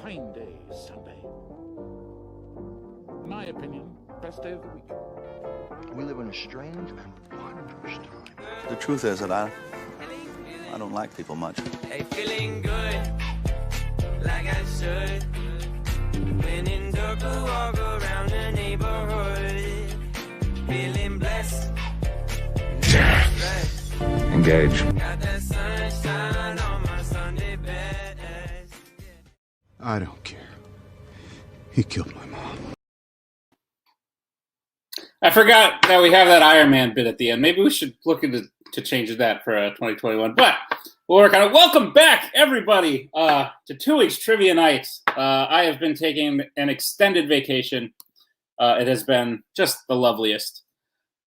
fine day is Sunday. In my opinion, best day of the week. We live in a strange and wondrous time. The truth is that I don't like people much. Hey, feeling good, like I should. When in darker, walk around the neighborhood. Feeling blessed. Engage. Got that sunshine on my Sunday best. I don't care. He killed my mom. I forgot that we have that Iron Man bit at the end. Maybe we should look into changing that for 2021. But we'll work on it. Welcome back, everybody, to 2 weeks Trivia Night. I have been taking an extended vacation. It has been just the loveliest.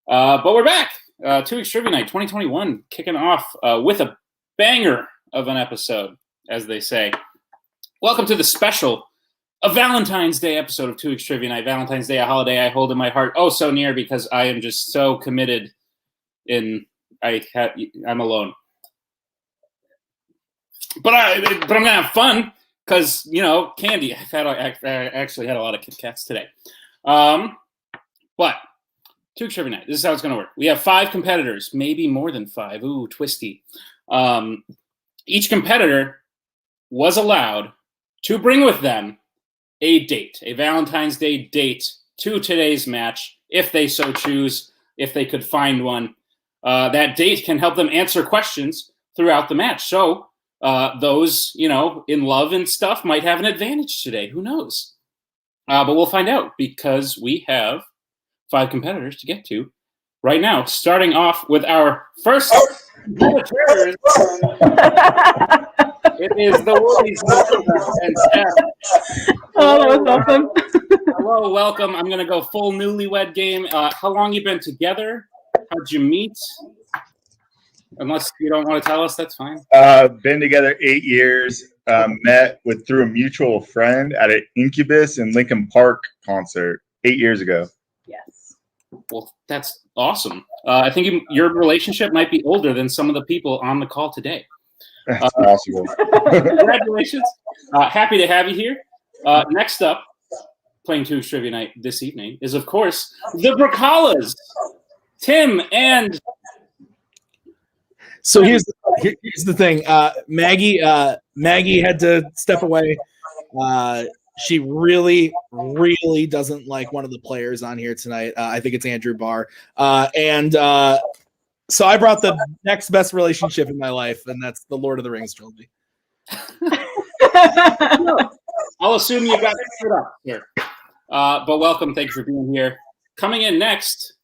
But we're back. 2 weeks Trivia Night 2021 kicking off with a banger of an episode, as they say. Welcome to the special a Valentine's Day episode of 2 Weeks Trivia Night. Valentine's Day, a holiday I hold in my heart oh so near because I am just so committed I'm alone. But I'm going to have fun because, you know, candy. I actually had a lot of Kit Kats today. But 2 Weeks Trivia Night, this is how it's going to work. We have 5 competitors, maybe more than 5. Ooh, twisty. Each competitor was allowed to bring with them a date, a Valentine's Day date to today's match, if they so choose, if they could find one. That date can help them answer questions throughout the match. So those, you know, in love and stuff might have an advantage today. Who knows? But we'll find out because we have 5 competitors to get to right now. Starting off with our first competitors. It is the Woodies and Steph. Oh, that was awesome. Hello, welcome. I'm going to go full newlywed game. How long you been together? How'd you meet? Unless you don't want to tell us, that's fine. Been together 8 years. Met through a mutual friend at an Incubus and Lincoln Park concert 8 years ago. Yes. Well, that's awesome. I think your relationship might be older than some of the people on the call today. That's possible. Congratulations. Happy to have you here. Next up, playing 2 Weeks Trivia Night this evening is, of course, the Brzakalas. Tim and... So here's the thing. Maggie had to step away. She really doesn't like one of the players on here tonight. I think it's Andrew Barr. So I brought the next best relationship in my life, and that's the Lord of the Rings trilogy. I'll assume you got it set up here. But welcome. Thank you for being here. Coming in next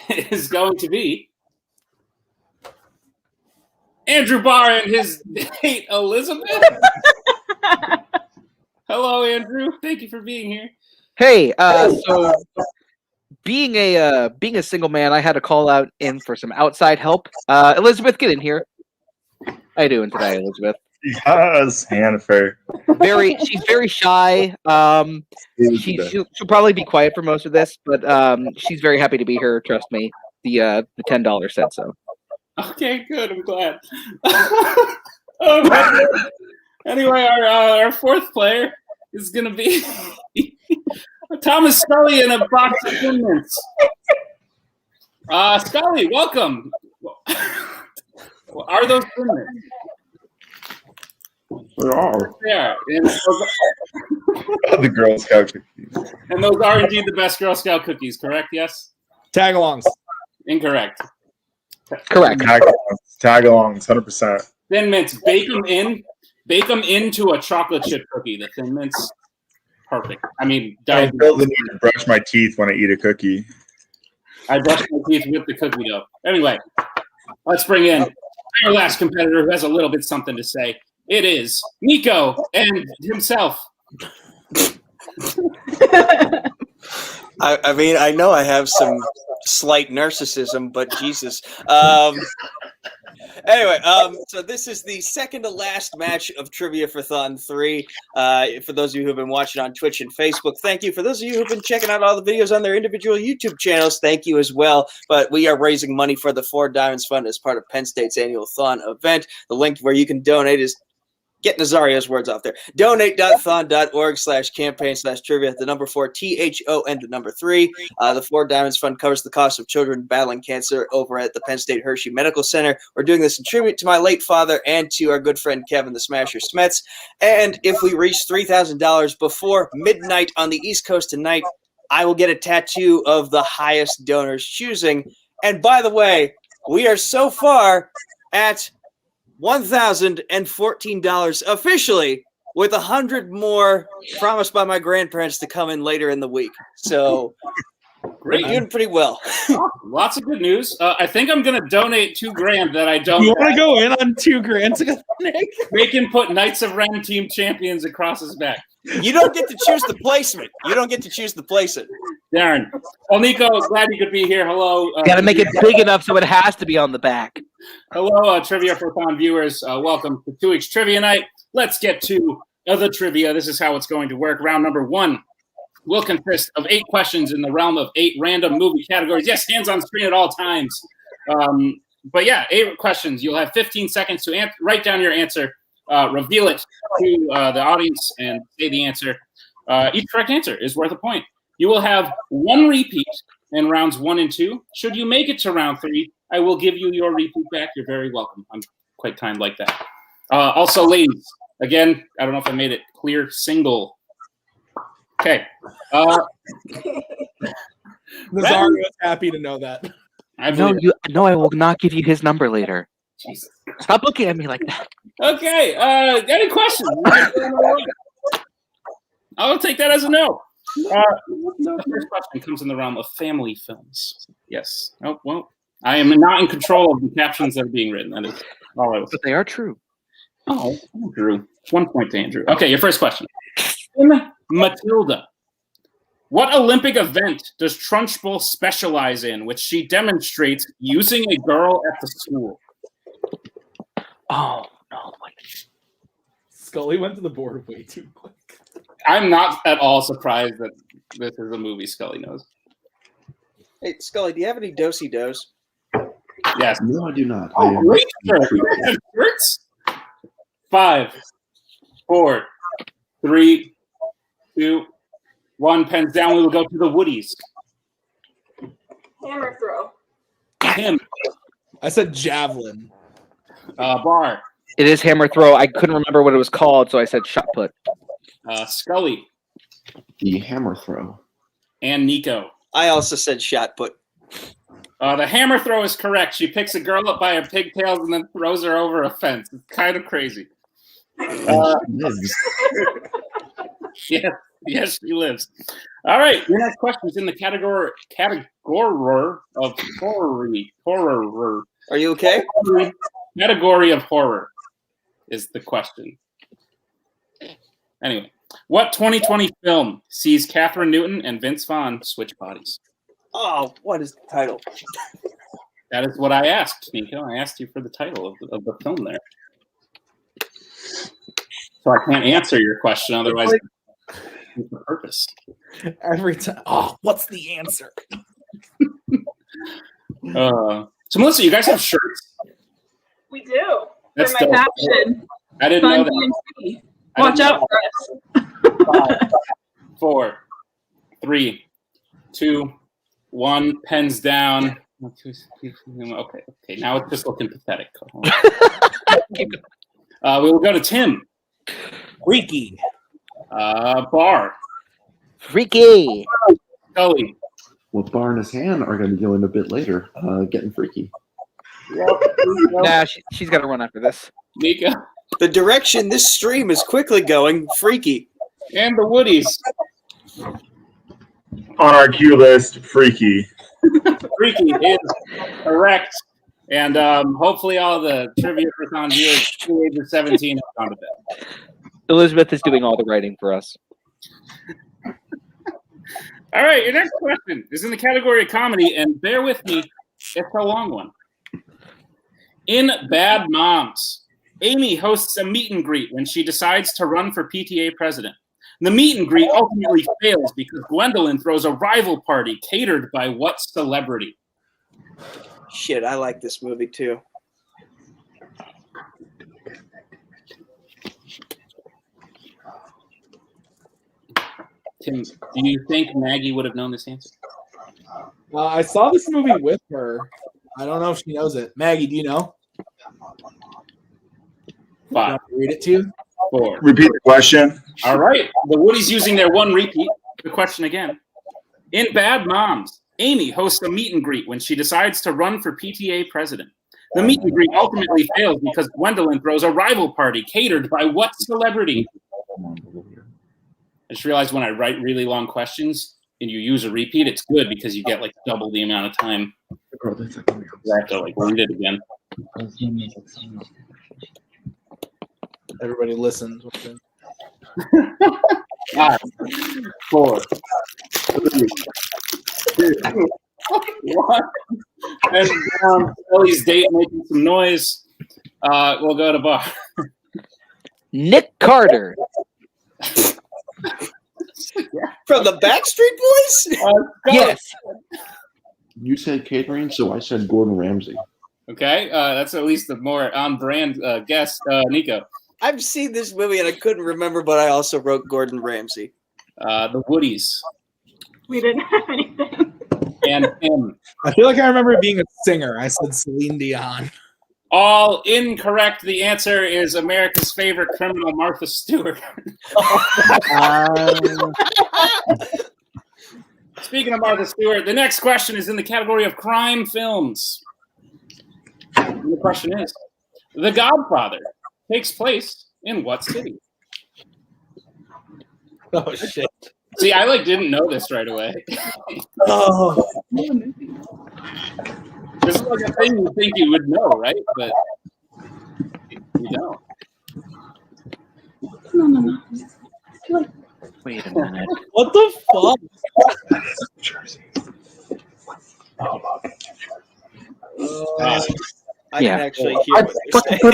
is going to be Andrew Barr and his date, Elizabeth. Hello, Andrew. Thank you for being here. Hey, so being a single man, I had to call out in for some outside help. Elizabeth, get in here. How you doing today, Elizabeth? Yes, Hannaford. She's very shy. She'll probably be quiet for most of this, but she's very happy to be here. Trust me. The $10 said so. Okay, good. I'm glad. Anyway, our fourth player is going to be Thomas Scully in a box of Thin Mints. Scully, welcome. Are those Thin Mints? They are. They are. The Girl Scout cookies. And those are indeed the best Girl Scout cookies, correct? Yes? Tag-alongs. Incorrect. Correct. Tag-alongs, 100%. Thin Mints, bake them into a chocolate chip cookie. The Thin Mints, perfect. I mean, I feel the need to brush my teeth when I eat a cookie. I brush my teeth with the cookie dough. Anyway, let's bring in our last competitor who has a little bit something to say. It is Nico and himself. I mean, I know I have some slight narcissism, but Jesus. Anyway, so this is the second to last match of Trivia for Thon 3. For those of you who have been watching on Twitch and Facebook, thank you. For those of you who have been checking out all the videos on their individual YouTube channels, thank you as well. But we are raising money for the 4 Diamonds Fund as part of Penn State's annual Thon event. The link where you can donate is Get Nazario's words off there. Donate.thon.org/campaign/trivia. The number 4, THON, the number 3. The 4 Diamonds Fund covers the cost of children battling cancer over at the Penn State Hershey Medical Center. We're doing this in tribute to my late father and to our good friend Kevin the Smasher Smets. And if we reach $3,000 before midnight on the East Coast tonight, I will get a tattoo of the highest donor's choosing. And by the way, we are so far at $1,014 officially, with 100 more promised by my grandparents to come in later in the week. So Great. we're doing pretty well. Lots of good news. I think I'm going to donate $2,000 that I don't. You want to go in on $2,000, Nick? They can put Knights of Ren team champions across his back. You don't get to choose the placement. You don't get to choose the placement. Darren. Well, Nico, glad you could be here. Hello. Got to make it big enough so it has to be on the back. Hello, Trivia for Fun viewers. Welcome to 2 Weeks Trivia Night. Let's get to the trivia. This is how it's going to work. Round number 1 will consist of 8 questions in the realm of 8 random movie categories. Yes, hands on screen at all times. But yeah, 8 questions. You'll have 15 seconds to write down your answer, reveal it to the audience, and say the answer. Each correct answer is worth a point. You will have 1 repeat in rounds 1 and 2. Should you make it to round 3, I will give you your repeat back. You're very welcome. I'm quite kind like that. Also, ladies, again, I don't know if I made it clear, single. Okay. Nazario is happy to know that. No, I will not give you his number later. Jesus. Stop looking at me like that. Okay. Any questions? I'll take that as a no. The first question comes in the realm of family films. Yes. Oh, well, I am not in control of the captions that are being written. That is all I was. But they are true. Oh, Andrew. 1 point to Andrew. Okay, your first question. In Matilda, what Olympic event does Trunchbull specialize in, which she demonstrates using a girl at the school? Oh, no. Scully went to the board way too quick. I'm not at all surprised that this is a movie Scully knows. Hey, Scully, do you have any do-si-dos? Yes. No, I do not. Oh, great. Shirts. 5, 4, 3, 2, 1. Pens down. We will go to the Woodies. Hammer throw. Tim. I said javelin. Bar. It is hammer throw. I couldn't remember what it was called, so I said shot put. Scully. The hammer throw. And Nico. I also said shot put. The hammer throw is correct. She picks a girl up by her pigtails and then throws her over a fence. It's kind of crazy. Yes, she lives. All right, your next question is in the category of horror. Are you okay? Category of horror is the question. Anyway, what 2020 film sees Catherine Newton and Vince Vaughn switch bodies? Oh, what is the title? That is what I asked, Nico. I asked you for the title of the film there. So I can't answer your question, otherwise it's the purpose. Every time. Oh, what's the answer? So Melissa, you guys have shirts? We do. That's For my dope. caption. I didn't know that. DMC. Watch out for us. 5, 4, 3, 2, 1. Pens down. Okay. Now it's just looking pathetic. We will go to Tim. Freaky. Bar. Freaky. Scully. Well, Bar and his hand are going to go in a bit later. Getting freaky. Nah, she's got to run after this. Mika. The direction this stream is quickly going, freaky. And the Woodies. On our queue list, freaky. Freaky is correct. And hopefully all the Trivia for Con viewers to the age of 17 have gone to bed. Elizabeth is doing all the writing for us. All right, your next question is in the category of comedy, and bear with me, it's a long one. In Bad Moms, Amy hosts a meet and greet when she decides to run for PTA president. The meet and greet ultimately fails because Gwendolyn throws a rival party catered by what celebrity? Shit, I like this movie too. Tim, do you think Maggie would have known this answer? I saw this movie with her. I don't know if she knows it. Maggie, do you know? 5. Read it to you. 4. Repeat the question. All right. The Woodies using their one repeat. The question again. In Bad Moms, Amy hosts a meet and greet when she decides to run for PTA president. The meet and greet ultimately fails because Gwendolyn throws a rival party catered by what celebrity? I just realized when I write really long questions and you use a repeat, it's good because you get like double the amount of time. I have to like read it again. Everybody listens. 5, 4, 3, 2, 1. And Ellie's date making some noise. We'll go to bar. Nick Carter. From the Backstreet Boys? Yes. You said catering, so I said Gordon Ramsay. Okay, that's at least a more on-brand guess. Nico. I've seen this movie and I couldn't remember, but I also wrote Gordon Ramsay. The Woodies. We didn't have anything. And Tim. I feel like I remember it being a singer. I said Celine Dion. All incorrect. The answer is America's favorite criminal, Martha Stewart. Speaking of Martha Stewart, the next question is in the category of crime films. And the question is, The Godfather takes place in what city? Oh, shit. See, I didn't know this right away. Oh. This is like a thing you think you would know, right? But you don't. No. Wait a minute. What the fuck? I can actually hear what you're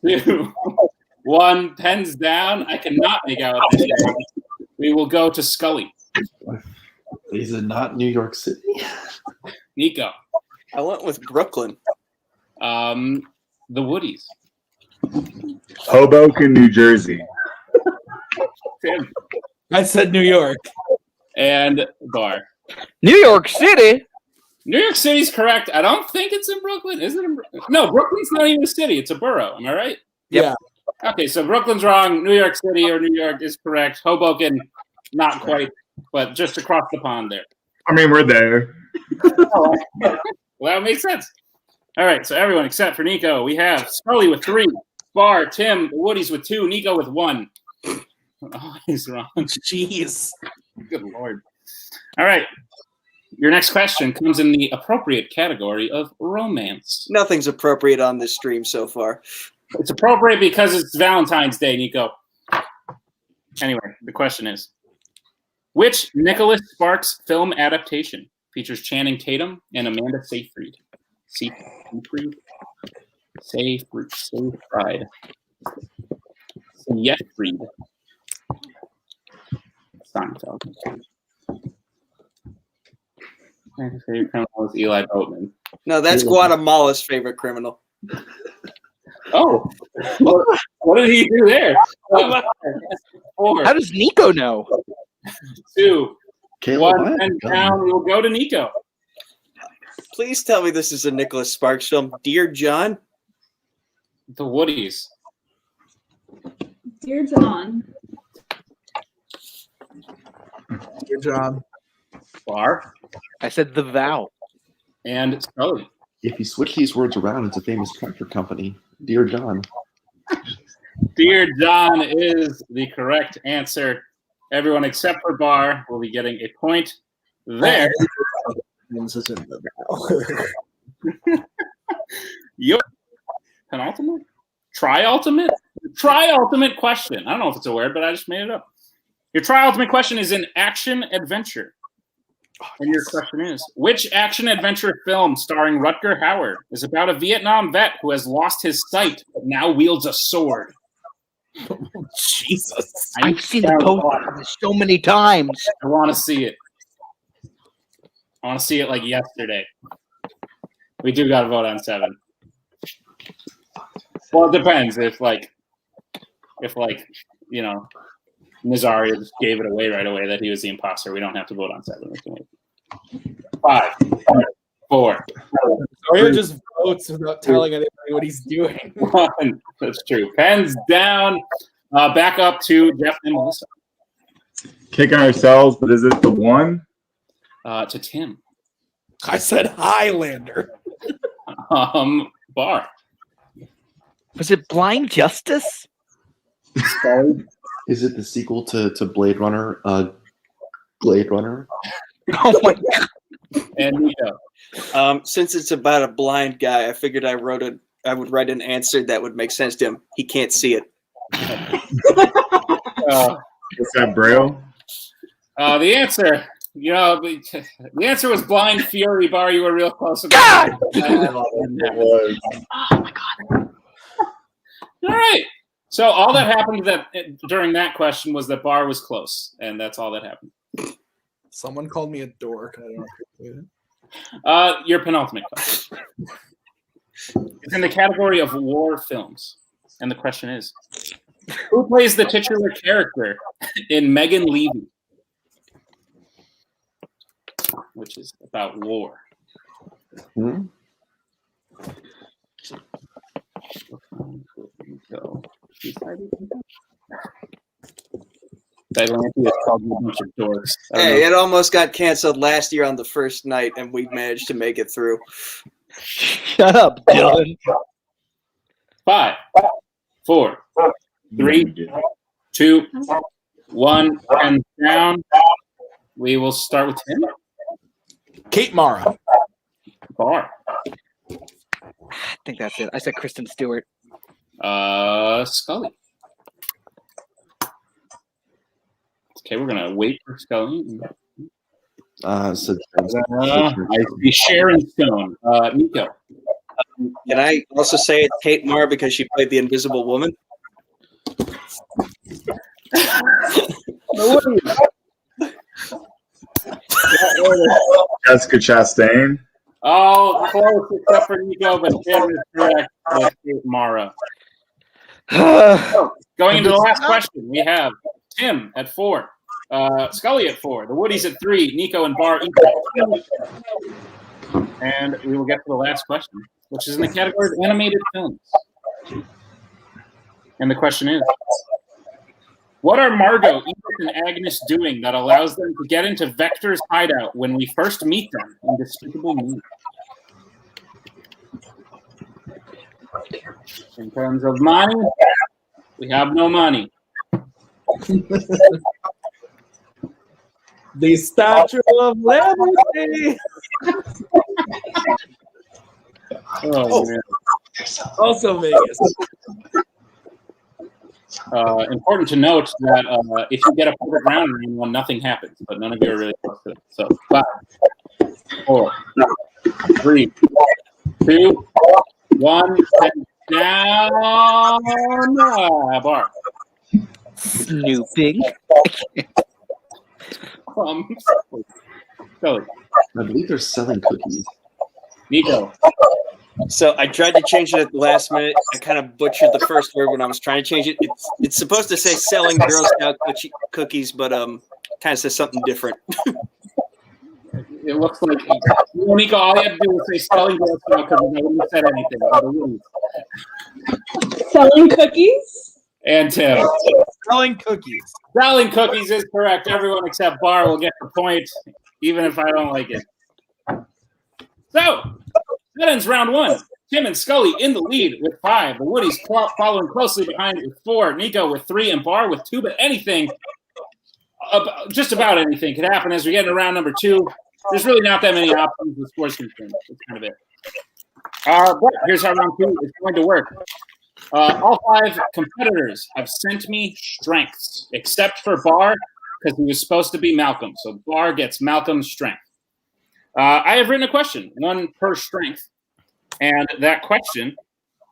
saying. 2, 1, pens down. I cannot make out what they're saying. We will go to Scully. Is it not New York City? Nico. I went with Brooklyn. The Woodies. Hoboken, New Jersey. Tim. I said New York. And Bar. New York City? New York City's correct. I don't think it's in Brooklyn. Is it in Brooklyn? No, Brooklyn's not even a city. It's a borough. Am I right? Yeah. Okay, so Brooklyn's wrong. New York City or New York is correct. Hoboken, not quite, but just across the pond there. I mean, we're there. Well, that makes sense. All right, so everyone except for Nico, we have Scully with 3, Bar, Tim, the Woodies with 2, Nico with 1. Oh, he's wrong. Jeez. Good Lord. All right. Your next question comes in the appropriate category of romance. Nothing's appropriate on this stream so far. It's appropriate because it's Valentine's Day, Nico. Anyway, the question is, which Nicholas Sparks film adaptation features Channing Tatum and Amanda Seyfried? Seyfried? Seinfeld. My favorite criminal is Eli Boatman. No, that's Guatemala's favorite criminal. Oh, what did he do there? 4. How does Nico know? 2, Kaleb, 1, and down. We'll go to Nico. Please tell me this is a Nicholas Sparks film. Dear John? The Woodies. Dear John. Dear John. Bar. I said The Vow. And Scully. If you switch these words around, it's a famous tractor company. Dear John. Dear John is the correct answer. Everyone except for Bar will be getting a point there. Your penultimate? Tri-ultimate? Tri-ultimate question. I don't know if it's a word, but I just made it up. Your tri-ultimate question is an action-adventure. And your question is, which action-adventure film starring Rutger Hauer is about a Vietnam vet who has lost his sight but now wields a sword? Jesus. I've seen the poster so many times. I want to see it. I want to see it like yesterday. We do got to vote on 7. Well, it depends. If you know, Nazaria just gave it away right away that he was the imposter. We don't have to vote on 7. We can wait. 5, 4. Nazaria just votes without telling anybody what he's doing. 1. That's true. Pens down. Back up to Jeff and Melissa. Kicking ourselves, but is it the 1? To Tim. I said Highlander. Bar. Was it Blind Justice? Is it the sequel to Blade Runner? Blade Runner? Oh my god. And Nico. Since it's about a blind guy, I figured I would write an answer that would make sense to him. He can't see it. What's that, Braille? The answer, the answer was Blind Fury. Bar, you were real close. God! It was. Oh my god. All right. So all that happened during that question was that Bar was close, and that's all that happened. Someone called me a dork. I don't know. Your penultimate question. It's in the category of war films, and the question is, who plays the titular character in Megan Levy, which is about war? Hey, it almost got canceled last year on the first night, and we managed to make it through. Shut up, Dylan. 5, 4, 3, 2, 1, and down. We will start with Tim. Kate Mara. Bar. I think that's it. I said Kristen Stewart. Scully. Okay, we're gonna wait for Scully. I see Sharon Stone. Nico. Can I also say it's Kate Mara because she played the Invisible Woman? Jessica Chastain. Oh, close except for Nico, but Tim is correct with Kate Mara. Going into the last question, we have Tim at 4, Scully at 4, the Woodies at 3, Nico and Bar each at 2. And we will get to the last question, which is in the category of animated films. And the question is, what are Margot, Edith, and Agnes doing that allows them to get into Vector's hideout when we first meet them in Despicable Me? In terms of money, we have no money. The Statue of Liberty. Man. Also Vegas. Important to note that if you get a perfect round in one, nothing happens, but none of you are really close to it. So 5, 4, 3, 2, 1, down. Bar. Snooping. Scully. I believe they're selling cookies. Nico. So I tried to change it at the last minute. I kind of butchered the first word when I was trying to change it. It's supposed to say selling Girl Scout cookies, but kind of says something different. It looks like Nico. All you have to do is say selling Girl Scout cookies. I wouldn't have said anything. Selling cookies? And Tim. Selling cookies. Selling cookies is correct. Everyone except Bar will get the point, even if I don't like it. So that ends round 1. Tim and Scully in the lead with 5. The Woodies following closely behind with 4. Nico with 3 and Bar with 2. But anything, just about anything, could happen as we get into round number 2. There's really not that many options with sports concerned. That's kind of it. But here's how round 2 is going to work. All 5 competitors have sent me strengths, except for Bar, because he was supposed to be Malcolm. So Bar gets Malcolm's strength. I have written a question, 1 per strength, and that question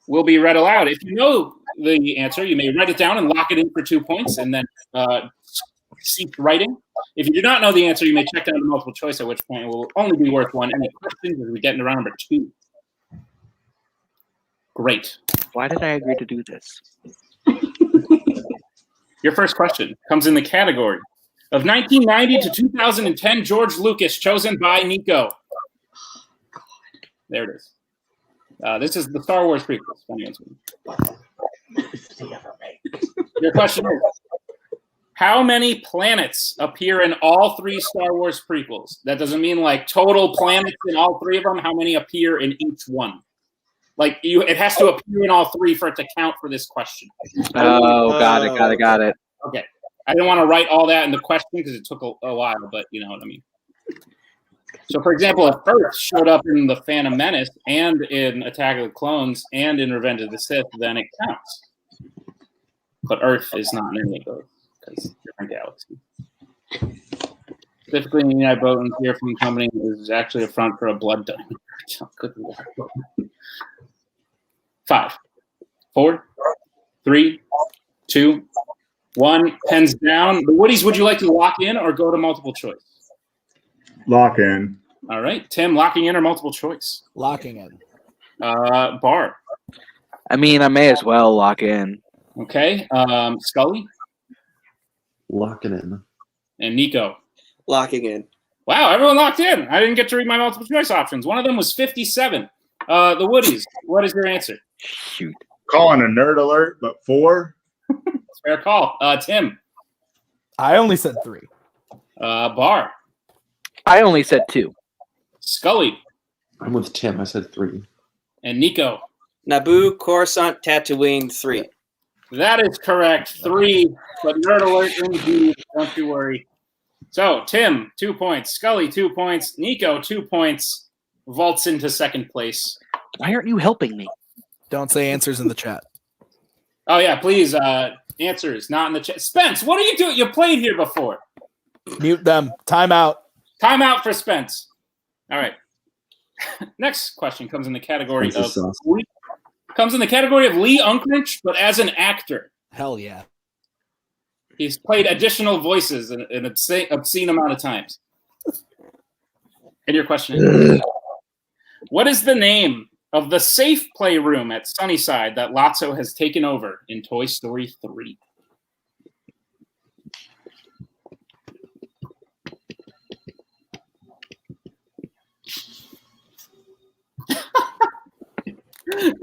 will be read aloud. If you know the answer, you may write it down and lock it in for 2 points, and then cease writing. If you do not know the answer, you may check down the multiple choice, at which point it will only be worth 1. Any questions as we get into round number 2? Great. Why did I agree to do this? Your first question comes in the category of 1990 to 2010 George Lucas, chosen by Nico. There it is. This is the Star Wars prequels. Your question is, how many planets appear in all 3 Star Wars prequels? That doesn't mean like total planets in all 3 of them. How many appear in each one? Like it has to appear in all 3 for it to count for this question. Oh, got it. Okay. I didn't want to write all that in the question because it took a while, but you know what I mean. So, for example, if Earth showed up in the Phantom Menace and in Attack of the Clones and in Revenge of the Sith, then it counts. But Earth is not in any of those because it's a different galaxy. Specifically, in the United Boatman here from the company is actually a front for a blood diamond. 5, 4, 3, 2, 1. Pens down. The Woodies, would you like to lock in or go to multiple choice? Lock in. All right. Tim, locking in or multiple choice? Locking in. Bar. I mean, I may as well lock in. Okay. Scully? Locking in. And Nico? Locking in. Wow, everyone locked in. I didn't get to read my multiple choice options. One of them was 57. The Woodies, what is your answer? Shoot. Calling a nerd alert, but 4. Fair call. Tim? I only said 3. Bar? I only said 2. Scully? I'm with Tim. I said 3. And Nico? Naboo, Coruscant, Tatooine, 3. That is correct. 3, but nerd alert indeed. Don't you worry. So, Tim, 2 points. Scully, 2 points. Nico, 2 points. Vaults into second place. Why aren't you helping me? Don't say answers in the chat. Oh, yeah, please. Answers, not in the chat. Spence, what are you doing? You played here before. Mute them. Time out. Time out for Spence. All right. Next question comes in the category of Lee Unkrich, but as an actor. Hell yeah. He's played additional voices an obscene amount of times. And your question is, what is the name of the safe playroom at Sunnyside that Lotso has taken over in Toy Story 3?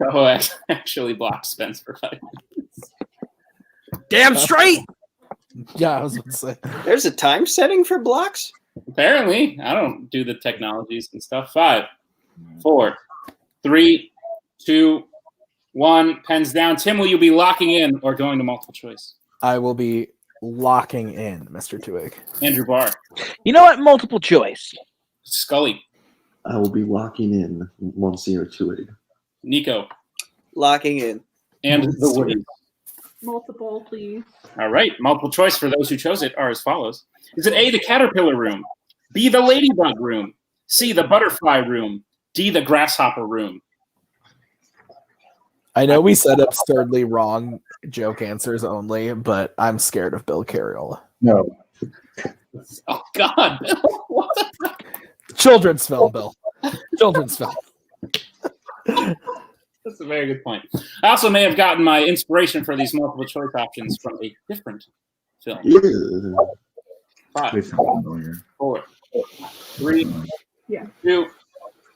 Koho actually blocked Spence for 5 minutes. Damn straight! Yeah, I was going to say. There's a time setting for blocks? Apparently. I don't do the technologies and stuff. 5, 4, 3, 2, 1. Pens down. Tim, will you be locking in or going to multiple choice? I will be locking in, Mr. Twig. Andrew Barr. You know what? Multiple choice. Scully. I will be locking in Monsieur Twig. Nico. Locking in. And the Woody. Multiple, please. All right. Multiple choice for those who chose it are as follows. Is it A, the caterpillar room, B, the ladybug room, C, the butterfly room, D, the grasshopper room? I know we said absurdly wrong joke answers only, but I'm scared of Bill Carriola. No. Oh, God. What the fuck? Children's film, Bill. Children's film. That's a very good point. I also may have gotten my inspiration for these multiple choice options from a different film. Yeah. 5, 4, 3, 2,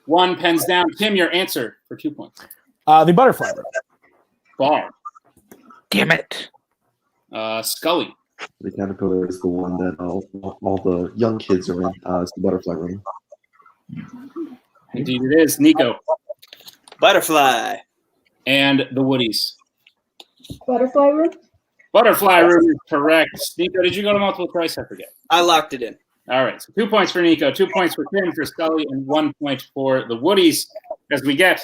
1. Pens down. Tim, your answer for 2 points. The butterfly room. Bar. Damn it. Scully. The caterpillar is the one that all the young kids are in. It's the butterfly room. Indeed it is. Nico. Butterfly. And the Woodies. Butterfly room? Butterfly room is correct. Nico, did you go to multiple choice? I forget. I locked it in. All right. So 2 points for Nico, 2 points for Tim, for Scully, and 1 point for the Woodies as we get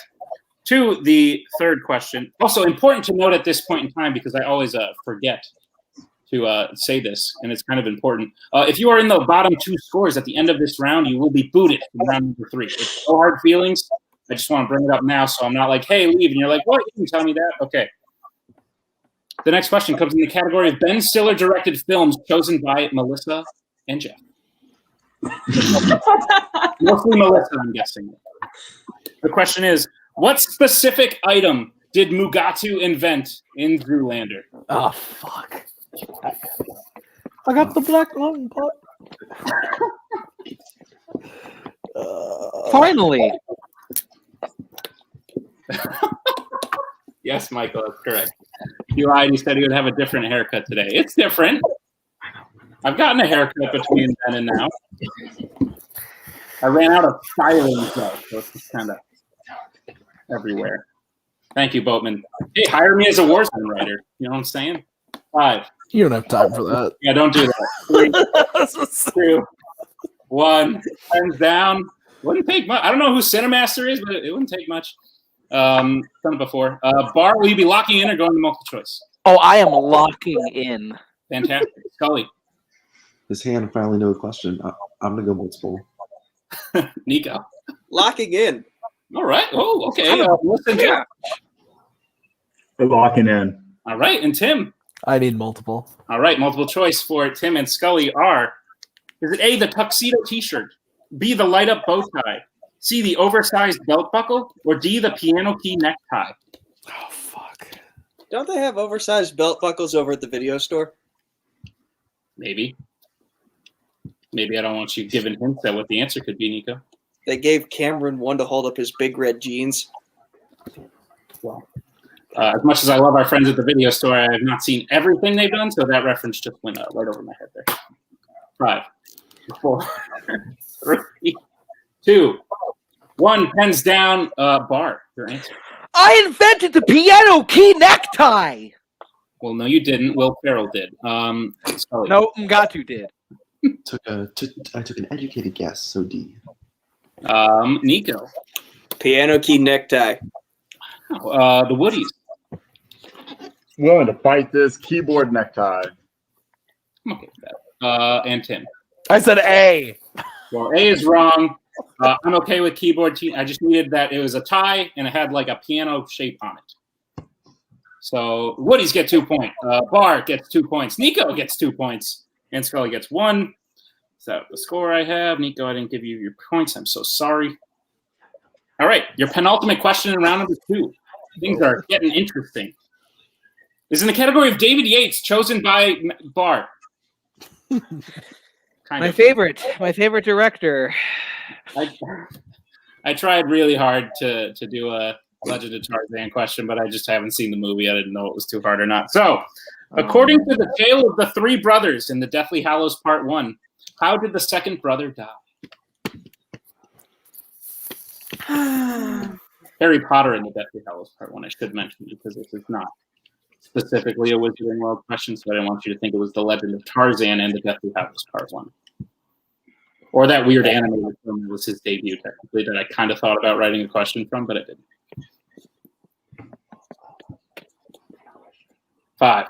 to the third question. Also important to note at this point in time, because I always forget to say this, and it's kind of important. If you are in the bottom 2 scores at the end of this round, you will be booted from round number 3. It's no hard feelings. I just want to bring it up now, so I'm not like, hey, leave, and you're like, what? You can tell me that? Okay. The next question comes in the category of Ben Stiller-directed films chosen by Melissa and Jeff. Mostly Melissa, I'm guessing. The question is, what specific item did Mugatu invent in Zoolander? Oh, fuck. I got the black lung pot. Finally. Yes, Michael, that's correct. He lied. He said he would have a different haircut today. It's different. I've gotten a haircut between then and now. I ran out of styling stuff, so it's just kind of everywhere. Thank you, Boatman. Hey, hire me as a Warzone writer. You know what I'm saying? 5. You don't have time for that. Yeah, don't do that. 3, 2, 1. Hands down. Wouldn't take much. I don't know who Cinemaster is, but it wouldn't take much. Done it before. Bar, will you be locking in or going to multiple choice? Oh, I am locking in. Fantastic. Scully. His hand finally knew a question. I'm gonna go multiple. Nico. Locking in. All right. Oh, okay. Listen, Jeff. We're locking in. All right. And Tim. I need multiple. All right. Multiple choice for Tim and Scully are: is it A, the tuxedo T-shirt, B, the light up bow tie, C, the oversized belt buckle, or D, the piano key necktie? Oh fuck! Don't they have oversized belt buckles over at the video store? Maybe. Maybe I don't want you giving hints at what the answer could be, Nico. They gave Cameron one to hold up his big red jeans. Well, as much as I love our friends at the video store, I have not seen everything they've done, so that reference just went right over my head there. 5, 4, 3, 2, 1. Pens down. Bar, your answer. I invented the piano key necktie. Well, no, you didn't. Will Ferrell did. Scully. No, Ngatu did. I took an educated guess, so D. Nico. Piano key necktie. The Woodies. Willing to fight this keyboard necktie. I'm okay with that. And Tim. I said A. Well, A is wrong. I'm okay with keyboard. I just needed that it was a tie and it had like a piano shape on it. So Woodies get 2 points. Bar gets 2 points. Nico gets 2 points. And Scully gets 1. So the score I have. Nico, I didn't give you your points. I'm so sorry. All right. Your penultimate question in round number 2. Things are getting interesting. Is in the category of David Yates, chosen by Bar. My favorite director. I tried really hard to do a Legend of Tarzan question, but I just haven't seen the movie. I didn't know it was too hard or not. So, according to the tale of the 3 brothers in the Deathly Hallows Part 1, how did the second brother die? Harry Potter in the Deathly Hallows Part 1, I should mention, because this is not specifically a Wizarding World question, so I didn't want you to think it was the Legend of Tarzan and the Deathly Hallows Part 1. Or that weird animated film that was his debut, technically, that I kind of thought about writing a question from, but I didn't. 5,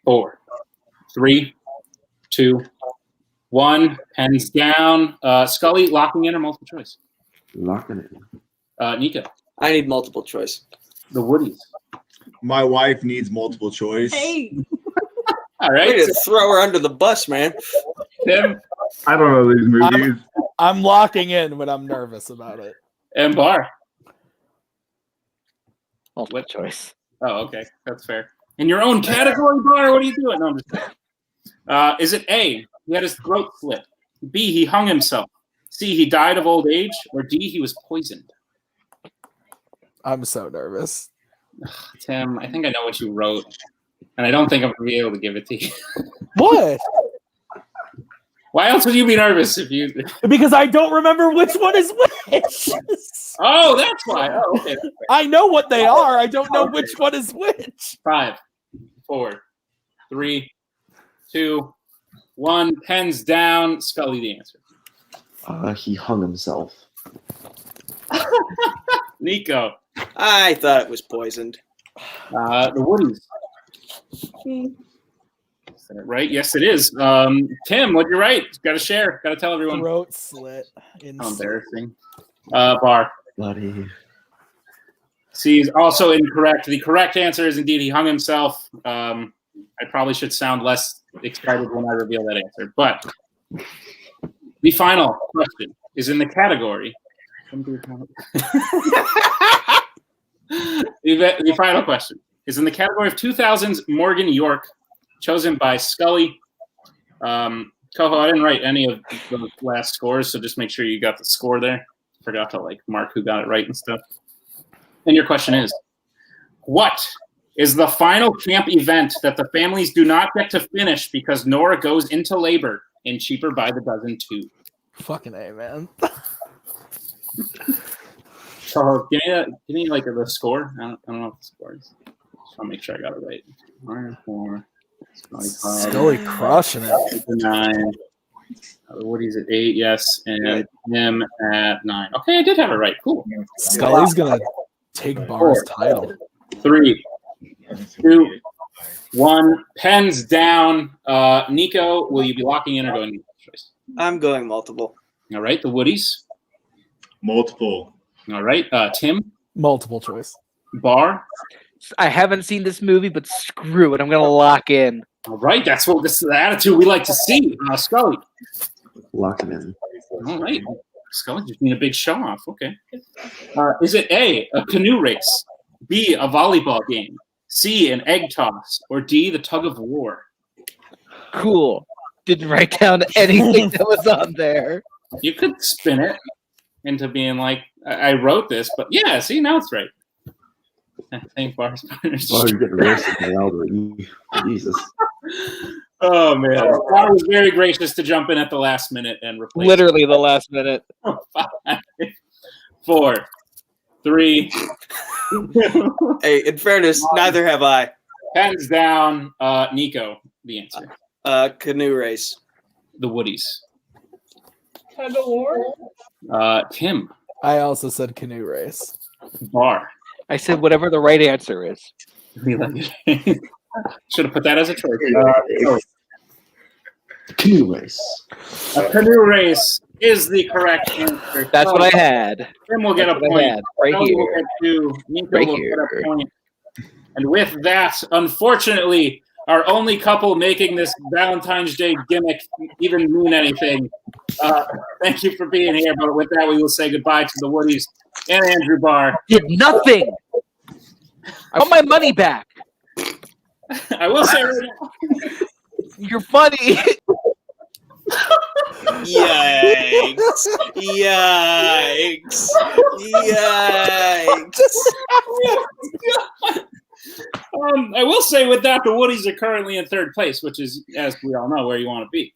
4, 3, 2, 1. Pens down. Scully, locking in or multiple choice? Locking in. Nico. I need multiple choice. The Woodies. My wife needs multiple choice. Hey. All right. Way to throw her under the bus, man. Tim. I don't know these movies. I'm locking in, but I'm nervous about it. And Bar. Multiple choice. Oh, okay. That's fair. In your own category, Bar, what are you doing? No, I'm just kidding. Is it A, he had his throat slit, B, he hung himself, C, he died of old age, or D, he was poisoned? I'm so nervous. Tim, I think I know what you wrote, and I don't think I'm going to be able to give it to you. What? Why else would you be nervous if you... Because I don't remember which one is which. Oh, that's why. Oh, okay. I know what they are. I don't know which one is which. 5, 4, 3, 2, 1. Pens down. Scully, the answer. He hung himself. Nico. I thought it was poisoned. The Woodies. Is that right? Yes, it is. Tim, what'd you write? Got to share. Got to tell everyone. Throat slit. How embarrassing. Bar. Bloody. C is also incorrect. The correct answer is indeed he hung himself. I probably should sound less excited when I reveal that answer. But the final question is in the category. The final question is in the category of 2000's Morgan York, chosen by Scully. Koho, I didn't write any of the last scores, so just make sure you got the score there. Forgot to mark who got it right and stuff. And your question is, what is the final camp event that the families do not get to finish because Nora goes into labor in Cheaper by the Dozen 2? Fucking A, man. So give me the score. I don't know what the score is. Just want to make sure I got it right. 4, Scully crushing it. 9. Woody's at 8, yes, and him at 9. Okay, I did have it right. Cool. Scully's gonna take Bar's title. 3, 2, 1. Pens down. Nico, will you be locking in or going choice? I'm going multiple. All right, the Woodies. Multiple. All right, Tim. Multiple choice. Bar. I haven't seen this movie, but screw it. I'm going to lock in. All right, this is the attitude we like to see. Scully. Lock him in. All right. Scully just need a big show off. Okay. Is it A, a canoe race, B, a volleyball game, C, an egg toss, or D, the tug of war? Cool. Didn't write down anything that was on there. You could spin it into being like, I wrote this, but yeah, see, now it's right. I think Bar's partners. Oh, you're getting roasted by Albert. Jesus. Oh, man. Bar was very gracious to jump in at the last minute and replace Literally the last minute. 5, 4, 3. Hey, in fairness, neither have I. Pens down. Nico, the answer. Canoe race. The Woodies. Tug of war? Tim. I also said canoe race. Bar. I said whatever the right answer is. Should have put that as a choice. Canoe race. A canoe race is the correct answer. That's what I had. Tim will get a point. Right Kelly here. will get 2. Nico Right will here. get a point. And with that, unfortunately, our only couple making this Valentine's Day gimmick even mean anything. Thank you for being here. But with that, we will say goodbye to the Woodies and Andrew Barr. Did nothing. I want my money back. I will say right now. You're funny. Yikes. Yikes. Yikes. I will say with that, the Woodies are currently in 3rd place, which is, as we all know, where you want to be.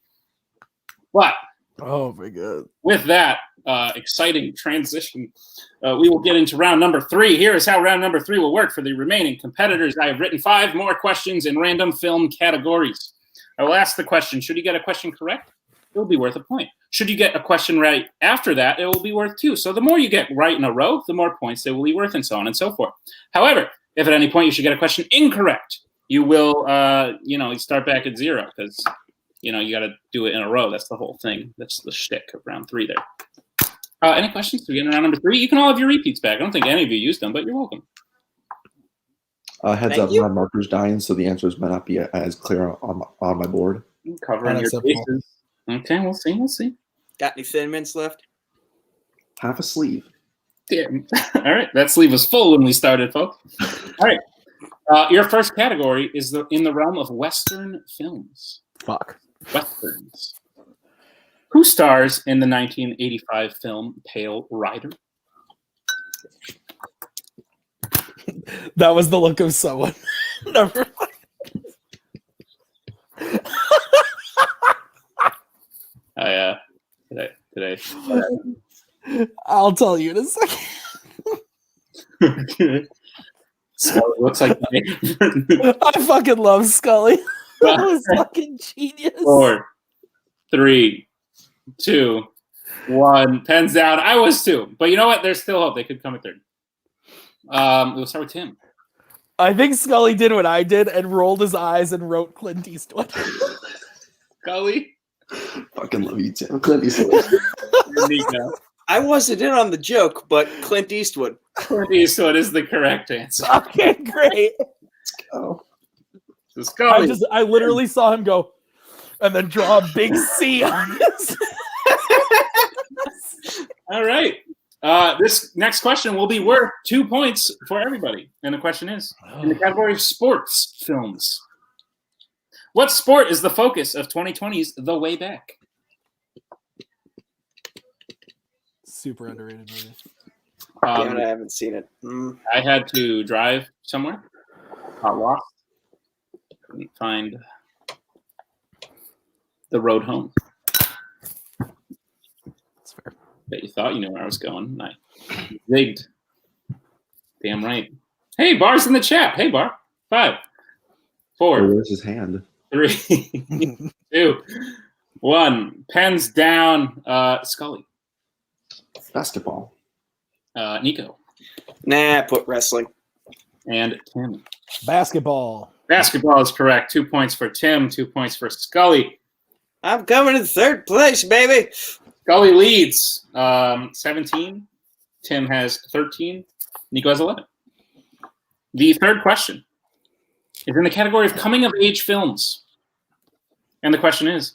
But oh my god! With that exciting transition, we will get into round number 3. Here is how round number 3 will work for the remaining competitors. I have written 5 more questions in random film categories. I will ask the question. Should you get a question correct, it will be worth a point. Should you get a question right after that, it will be worth 2. So the more you get right in a row, the more points they will be worth, and so on and so forth. However, if at any point you should get a question incorrect, you will, you start back at 0 because, you got to do it in a row. That's the whole thing. That's the shtick of round 3 there. Any questions? We get in round number 3. You can all have your repeats back. I don't think any of you used them, but you're welcome. Heads up, my marker's dying, so the answers might not be as clear on my board. Covering your bases. Okay, we'll see. We'll see. Got any Thin Mints left? Half a sleeve. Yeah. All right. That sleeve was full when we started, folks. All right. Your first category is in the realm of Western films. Fuck. Westerns. Who stars in the 1985 film Pale Rider? That was the look of someone. Never mind. Today. I'll tell you in a second. Okay. Scully looks like I fucking love Scully. That was fucking genius. 4, 3, 2, 1. Pens down. I was 2, but you know what? There's still hope. They could come at 3rd. We'll start with Tim. I think Scully did what I did and rolled his eyes and wrote Clint Eastwood. Scully. Fucking love you, Tim. Clint Eastwood. I wasn't in on the joke, but Clint Eastwood. Clint Eastwood is the correct answer. Okay, great. Let's go. So Scully. I literally saw him go and then draw a big C on his. All right. This next question will be worth 2 points for everybody. And the question is, in the category of sports films, What sport is the focus of 2020's The Way Back? Super underrated movie. Damn it, I haven't seen it. I had to drive somewhere. Got lost. Couldn't find the road home. That's fair. Bet you thought you knew where I was going. And I zigged. Damn right. Hey, Bar's in the chat. Hey, Bar. 5, 4. Where's his hand? 3, 2, 1. Pens down. Scully. Basketball. Nico. Nah, put wrestling. And Tim. Basketball. Basketball is correct. 2 points for Tim, 2 points for Scully. I'm coming in third place, baby. Scully leads 17. Tim has 13. Nico has 11. The third question is in the category of coming-of-age films. And the question is,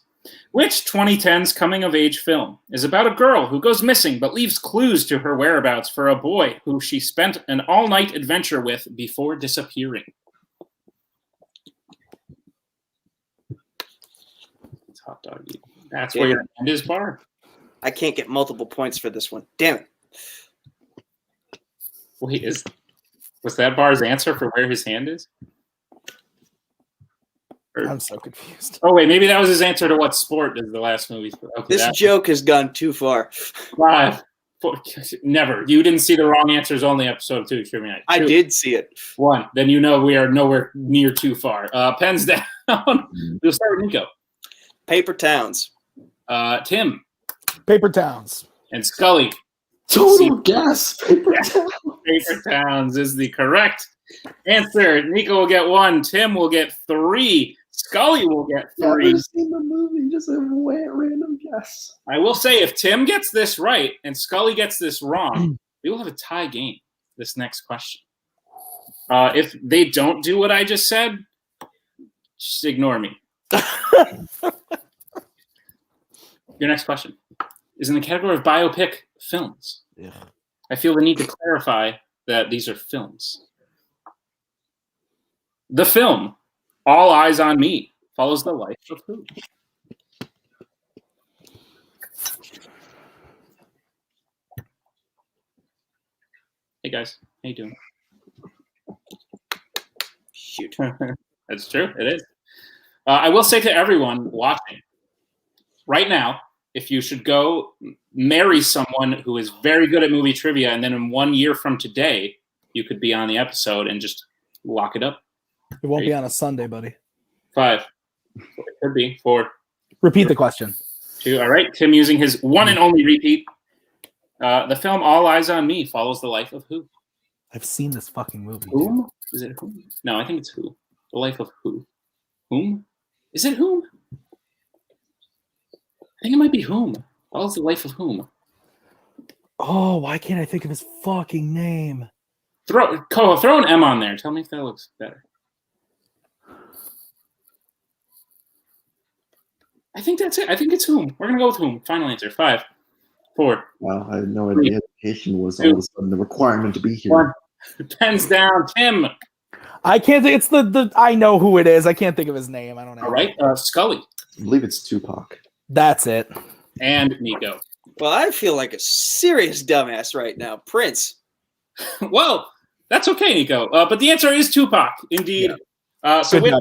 which 2010's coming-of-age film is about a girl who goes missing but leaves clues to her whereabouts for a boy who she spent an all-night adventure with before disappearing? It's hot dog. That's where your hand is, Bar. I can't get multiple points for this one. Damn it. Wait, was that Bar's answer for where his hand is? I'm so confused. Oh, wait, maybe that was his answer to what sport is the last movie. Okay, This joke has gone too far. 5, 4, never. You didn't see the wrong answers only episode 2. Trivia Night. I 2, did see it. 1. Then you know we are nowhere near too far. Pens down. We'll start with Nico. Paper Towns. Tim. Paper Towns. And Scully. Total guess. Paper Towns. Paper Towns is the correct answer. Nico will get 1. Tim will get 3. Scully will get 3. Never seen the movie. Just a random guess. I will say, if Tim gets this right and Scully gets this wrong, we will have a tie game this next question. If they don't do what I just said, just ignore me. Your next question is in the category of biopic films. Yeah. I feel the need to clarify that these are films. The film All Eyes on Me follows the life of who? Hey guys, how you doing? Shoot. That's true. It is. I will say to everyone watching right now, if you should go marry someone who is very good at movie trivia, and then in 1 year from today, you could be on the episode and just lock it up. It won't be on a Sunday, buddy. 5. It could be 4. Repeat the question. 2. All right. Tim using his one and only repeat. The film All Eyes on Me follows the life of who? I've seen this fucking movie. Whom? Is it whom? No, I think it's who. The life of who? Whom? Is it whom? I think it might be whom. Follows the life of whom? Oh, why can't I think of his fucking name? Throw an M on there. Tell me if that looks better. I think that's it. I think it's whom. We're gonna go with whom. Final answer. 5, 4. Wow, I had no idea education was all of a sudden the requirement to be here. 1. Pens down. Tim. I can't think. It's the. I know who it is. I can't think of his name. I don't know. All right. Scully. I believe it's Tupac. That's it. And Nico. Well, I feel like a serious dumbass right now. Prince. Well, that's okay, Nico. But the answer is Tupac, indeed. Yeah. So with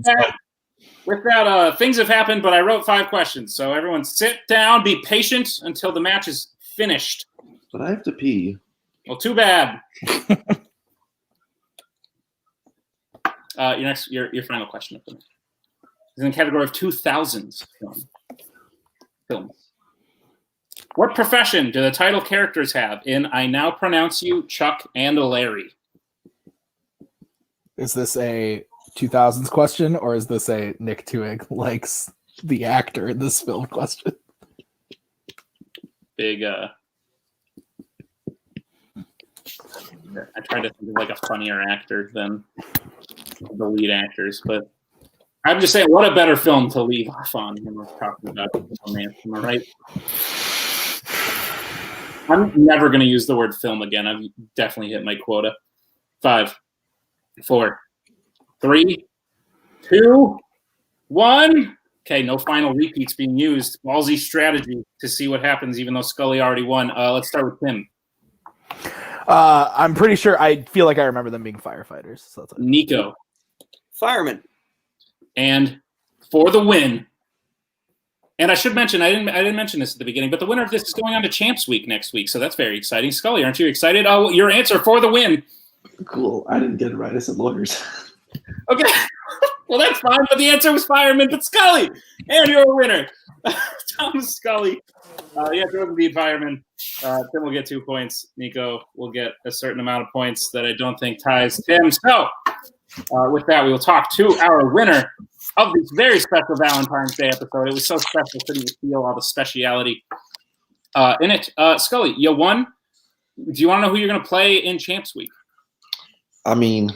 that, things have happened, but I wrote 5 questions. So everyone sit down, be patient until the match is finished. But I have to pee. Well, too bad. Your final question is in the category of 2000s films. What profession do the title characters have in I Now Pronounce You, Chuck, and Larry? Is this a 2000s question, or is this a Nick Tuig likes the actor in this film question? Big, I tried to think of like a funnier actor than the lead actors, but I'm just saying, what a better film to leave off on when we're talking about romance, am I right? I'm never going to use the word film again. I've definitely hit my quota. 5, 4, 3, 2, 1. Okay, no final repeats being used. Ballsy strategy to see what happens, even though Scully already won. Let's start with Tim. I'm pretty sure. I feel like I remember them being firefighters. So that's Nico. Fireman. And for the win. And I should mention, I didn't mention this at the beginning, but the winner of this is going on to Champs Week next week, so that's very exciting. Scully, aren't you excited? Oh, your answer for the win. Cool. I didn't get it right. I said lawyers. Okay. Well, that's fine, but the answer was fireman. But Scully, and you're a winner. Thomas Scully. Yeah, go to be fireman. Tim will get 2 points. Nico will get a certain amount of points that I don't think ties Tim. So, with that, we will talk to our winner of this very special Valentine's Day episode. It was so special, couldn't even feel all the speciality in it. Scully, you won. Do you want to know who you're going to play in Champs Week? I mean,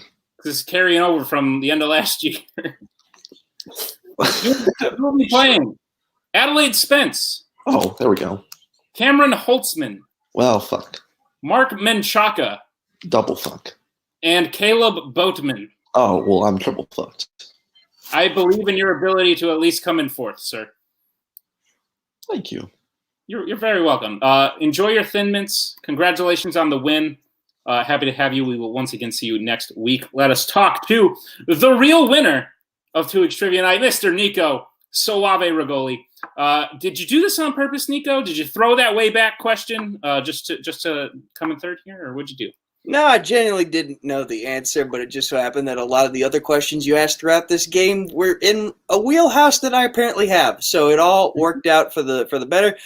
this is carrying over from the end of last year. You'll be playing Adelaide Spence. Oh, there we go. Cameron Holtzman. Well, fuck. Mark Menchaca. Double fuck. And Kaleb Boatman. Oh, well, I'm triple fucked. I believe in your ability to at least come in fourth, sir. Thank you. You're very welcome. Enjoy your Thin Mints. Congratulations on the win. Happy to have you. We will once again see you next week. Let us talk to the real winner of 2 Weeks Trivia Night, Mr. Nico Suave Rigoli. Did you do this on purpose, Nico? Did you throw that way back question just to come in third here, or what'd you do? No, I genuinely didn't know the answer, but it just so happened that a lot of the other questions you asked throughout this game were in a wheelhouse that I apparently have. So it all worked out for the better.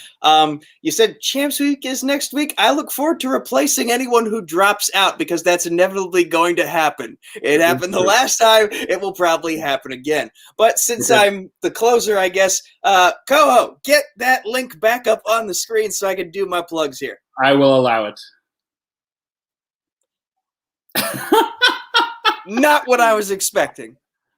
You said Champs Week is next week. I look forward to replacing anyone who drops out because that's inevitably going to happen. It happened the last time. It will probably happen again. But since I'm the closer, I guess, Koho, get that link back up on the screen so I can do my plugs here. I will allow it. Not what I was expecting.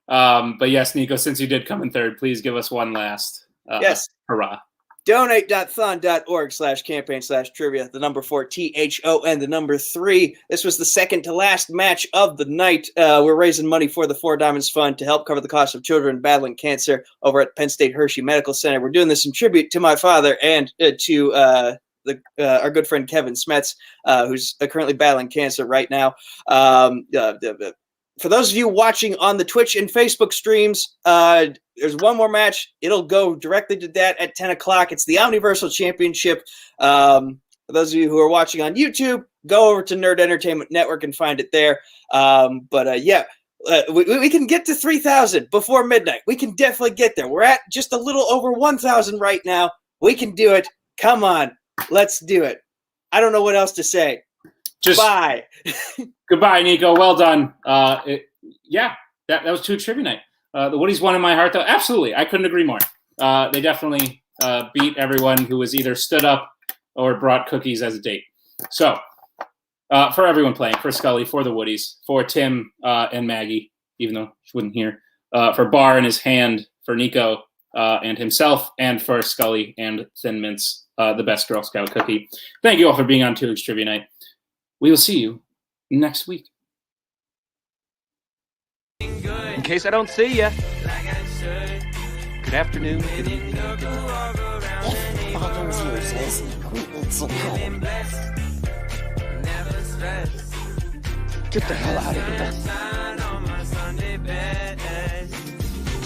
But yes, Nico, since you did come in third, please give us one last yes. hurrah. Donate.thon.org/campaign/trivia, the number 4 THON, the number 3. This was the second to last match of the night. We're raising money for the 4 Diamonds Fund to help cover the cost of children battling cancer over at Penn State Hershey Medical Center. We're doing this in tribute to my father and to our good friend Kevin Smets, who's currently battling cancer right now. For those of you watching on the Twitch and Facebook streams, there's one more match. It'll go directly to that at 10 o'clock. It's the Omniversal Championship. For those of you who are watching on YouTube, go over to Nerd Entertainment Network and find it there. We can get to 3,000 before midnight. We can definitely get there. We're at just a little over 1,000 right now. We can do it. Come on. Let's do it. I don't know what else to say. Bye. Goodbye, Nico. Well done. That was 2 Trivia Night. The Woodies won in my heart, though. Absolutely. I couldn't agree more. They definitely beat everyone who was either stood up or brought cookies as a date. So, for everyone playing, for Scully, for the Woodies, for Tim and Maggie, even though she wouldn't hear, for Bar and his hand, for Nico and himself, and for Scully and Thin Mints, the best Girl Scout cookie. Thank you all for being on 2 Weeks Trivia Night. We will see you next week. In case I don't see you, good afternoon, good evening. Get the hell out of here.